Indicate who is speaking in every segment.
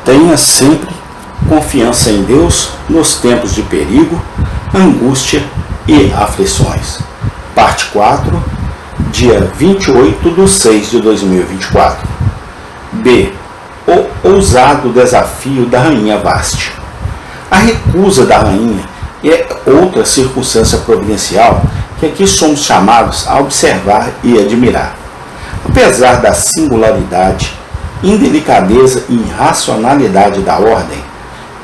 Speaker 1: Tenha sempre confiança em Deus nos tempos de perigo, angústia e aflições. Parte 4, dia 28/6/2024. B. O ousado desafio da rainha Vasti. A recusa da rainha é outra circunstância providencial que aqui somos chamados a observar e admirar. Apesar da singularidade, indelicadeza e irracionalidade da ordem,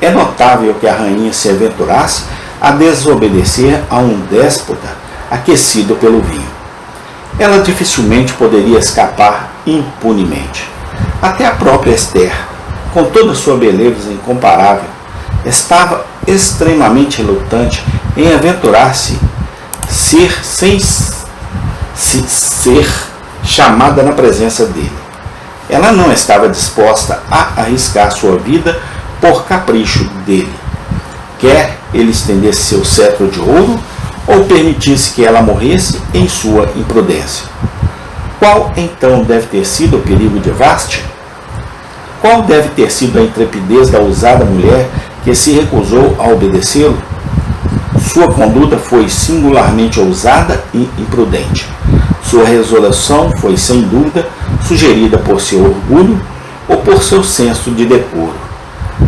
Speaker 1: é notável que a rainha se aventurasse a desobedecer a um déspota aquecido pelo vinho. Ela dificilmente poderia escapar impunemente. Até a própria Esther, com toda sua beleza incomparável, estava extremamente relutante em aventurar-se sem ser chamada na presença dele. Ela não estava disposta a arriscar sua vida por capricho dele, quer ele estendesse seu cetro de ouro ou permitisse que ela morresse em sua imprudência. Qual então deve ter sido o perigo de Vasti? Qual deve ter sido a intrepidez da ousada mulher que se recusou a obedecê-lo? Sua conduta foi singularmente ousada e imprudente. Sua resolução foi, sem dúvida, sugerida por seu orgulho ou por seu senso de decoro.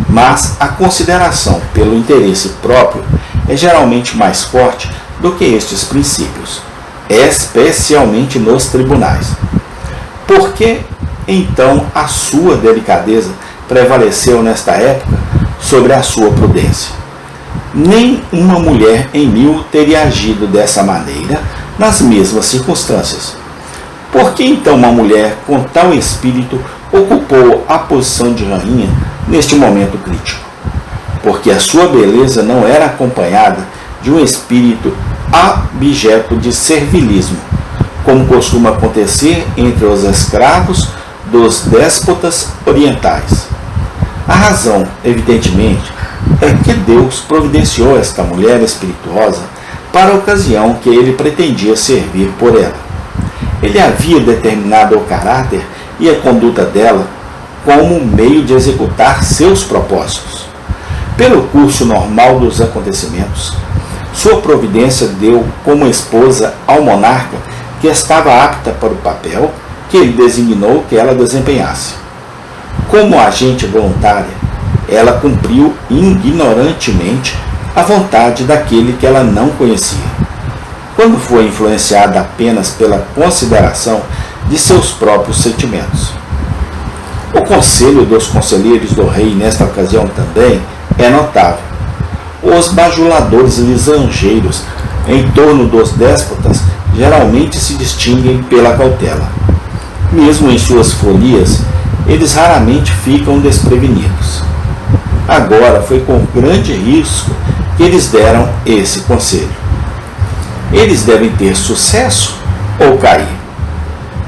Speaker 1: Mas a consideração pelo interesse próprio é geralmente mais forte do que estes princípios, especialmente nos tribunais. Por que, então, a sua delicadeza prevaleceu nesta época sobre a sua prudência? Nem uma mulher em 1000 teria agido dessa maneira nas mesmas circunstâncias. Por que então uma mulher com tal espírito ocupou a posição de rainha neste momento crítico? Porque a sua beleza não era acompanhada de um espírito abjeto de servilismo, como costuma acontecer entre os escravos dos déspotas orientais. A razão, evidentemente, é que Deus providenciou esta mulher espirituosa para a ocasião que ele pretendia servir por ela. Ele havia determinado o caráter e a conduta dela como meio de executar seus propósitos. Pelo curso normal dos acontecimentos, sua providência deu como esposa ao monarca que estava apta para o papel que ele designou que ela desempenhasse. Como agente voluntária, ela cumpriu ignorantemente a vontade daquele que ela não conhecia. Quando foi influenciada apenas pela consideração de seus próprios sentimentos. O conselho dos conselheiros do rei nesta ocasião também é notável. Os bajuladores lisonjeiros em torno dos déspotas geralmente se distinguem pela cautela. Mesmo em suas folias, eles raramente ficam desprevenidos. Agora foi com grande risco que eles deram esse conselho. Eles devem ter sucesso ou cair.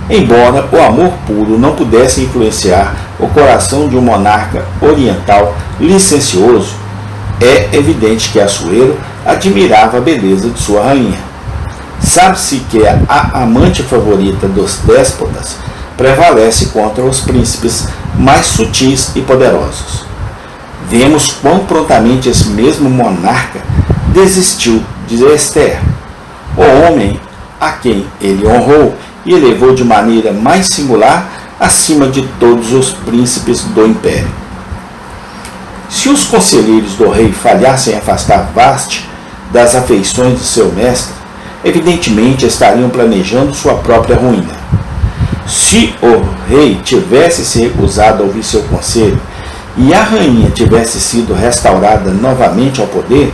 Speaker 1: Embora o amor puro não pudesse influenciar o coração de um monarca oriental licencioso, é evidente que Assuero admirava a beleza de sua rainha. Sabe-se que a amante favorita dos déspotas prevalece contra os príncipes mais sutis e poderosos. Vemos quão prontamente esse mesmo monarca desistiu de Esther, o homem a quem ele honrou e elevou de maneira mais singular acima de todos os príncipes do império. Se os conselheiros do rei falhassem em afastar Vasti das afeições de seu mestre, evidentemente estariam planejando sua própria ruína. Se o rei tivesse se recusado a ouvir seu conselho e a rainha tivesse sido restaurada novamente ao poder,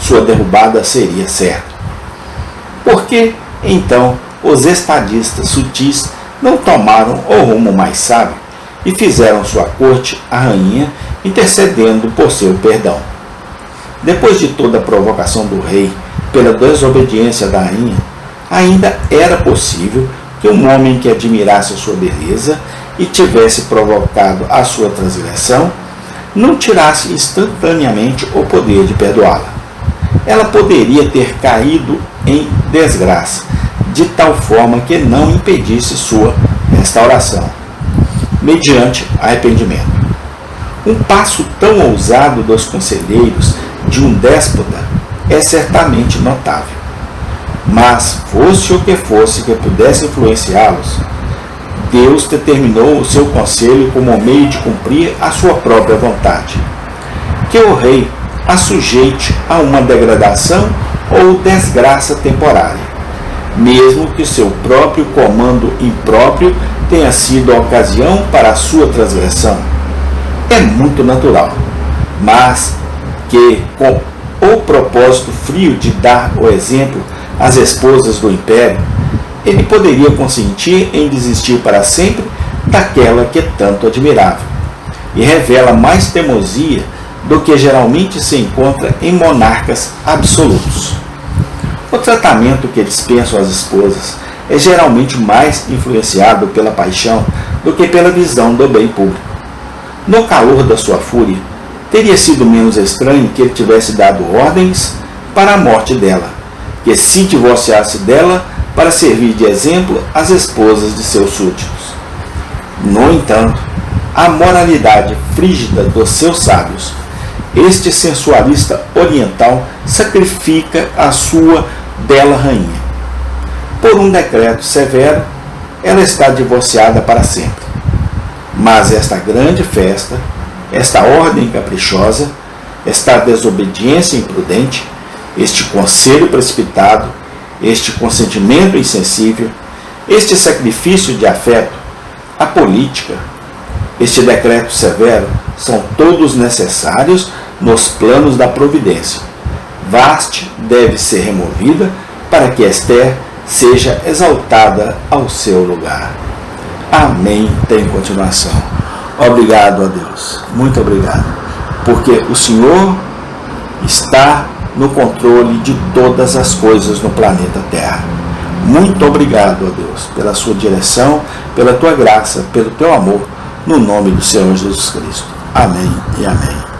Speaker 1: sua derrubada seria certa. Por que, então, os estadistas sutis não tomaram o rumo mais sábio e fizeram sua corte à rainha, intercedendo por seu perdão? Depois de toda a provocação do rei pela desobediência da rainha, ainda era possível que um homem que admirasse a sua beleza e tivesse provocado a sua transgressão não tirasse instantaneamente o poder de perdoá-la. Ela poderia ter caído em desgraça, de tal forma que não impedisse sua restauração, mediante arrependimento. Um passo tão ousado dos conselheiros de um déspota é certamente notável. Mas, fosse o que fosse que pudesse influenciá-los, Deus determinou o seu conselho como meio de cumprir a sua própria vontade. Que o rei a sujeite a uma degradação ou desgraça temporária, mesmo que seu próprio comando impróprio tenha sido a ocasião para a sua transgressão. É muito natural, mas que, com o propósito frio de dar o exemplo às esposas do império, ele poderia consentir em desistir para sempre daquela que tanto admirava, e revela mais teimosia do que geralmente se encontra em monarcas absolutos. O tratamento que dispensam às esposas é geralmente mais influenciado pela paixão do que pela visão do bem público. No calor da sua fúria, teria sido menos estranho que ele tivesse dado ordens para a morte dela, que se divorciasse dela para servir de exemplo às esposas de seus súditos. No entanto, a moralidade frígida dos seus sábios, este sensualista oriental sacrifica a sua bela rainha. Por um decreto severo, ela está divorciada para sempre. Mas esta grande festa, esta ordem caprichosa, esta desobediência imprudente, este conselho precipitado, este consentimento insensível, este sacrifício de afeto, a política, este decreto severo, são todos necessários nos planos da providência. Vaste deve ser removida para que Esther seja exaltada ao seu lugar. Amém. Tem continuação. Obrigado a Deus. Muito obrigado. Porque o Senhor está no controle de todas as coisas no planeta Terra. Muito obrigado a Deus pela sua direção, pela tua graça, pelo teu amor, no nome do Senhor Jesus Cristo. Amém e amém.